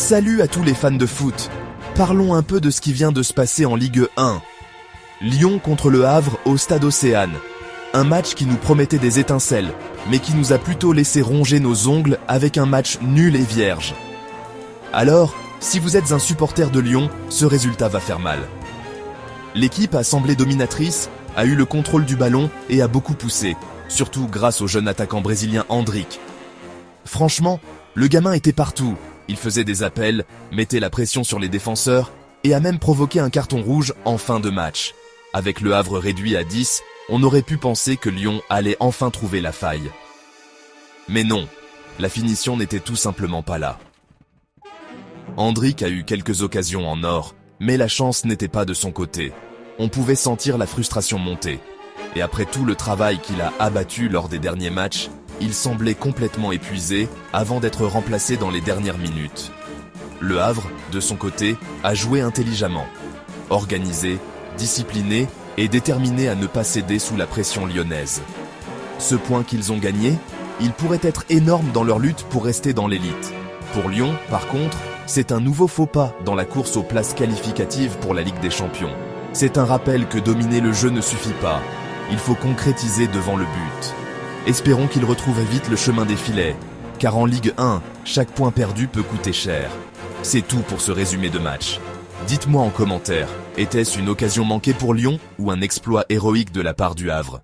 Salut à tous les fans de foot. Parlons un peu de ce qui vient de se passer en Ligue 1. Lyon contre le Havre au Stade Océane. Un match qui nous promettait des étincelles, mais qui nous a plutôt laissé ronger nos ongles avec un match nul et vierge. Alors, si vous êtes un supporter de Lyon, ce résultat va faire mal. L'équipe a semblé dominatrice, a eu le contrôle du ballon et a beaucoup poussé, surtout grâce au jeune attaquant brésilien Endrick. Franchement, le gamin était partout. Il faisait des appels, mettait la pression sur les défenseurs et a même provoqué un carton rouge en fin de match. Avec le Havre réduit à 10, on aurait pu penser que Lyon allait enfin trouver la faille. Mais non, la finition n'était tout simplement pas là. Endrick a eu quelques occasions en or, mais la chance n'était pas de son côté. On pouvait sentir la frustration monter. Et après tout le travail qu'il a abattu lors des derniers matchs, il semblait complètement épuisé avant d'être remplacé dans les dernières minutes. Le Havre, de son côté, a joué intelligemment. Organisé, discipliné et déterminé à ne pas céder sous la pression lyonnaise. Ce point qu'ils ont gagné, il pourrait être énorme dans leur lutte pour rester dans l'élite. Pour Lyon, par contre, c'est un nouveau faux pas dans la course aux places qualificatives pour la Ligue des Champions. C'est un rappel que dominer le jeu ne suffit pas. Il faut concrétiser devant le but. Espérons qu'ils retrouvent vite le chemin des filets, car en Ligue 1, chaque point perdu peut coûter cher. C'est tout pour ce résumé de match. Dites-moi en commentaire, était-ce une occasion manquée pour Lyon ou un exploit héroïque de la part du Havre ?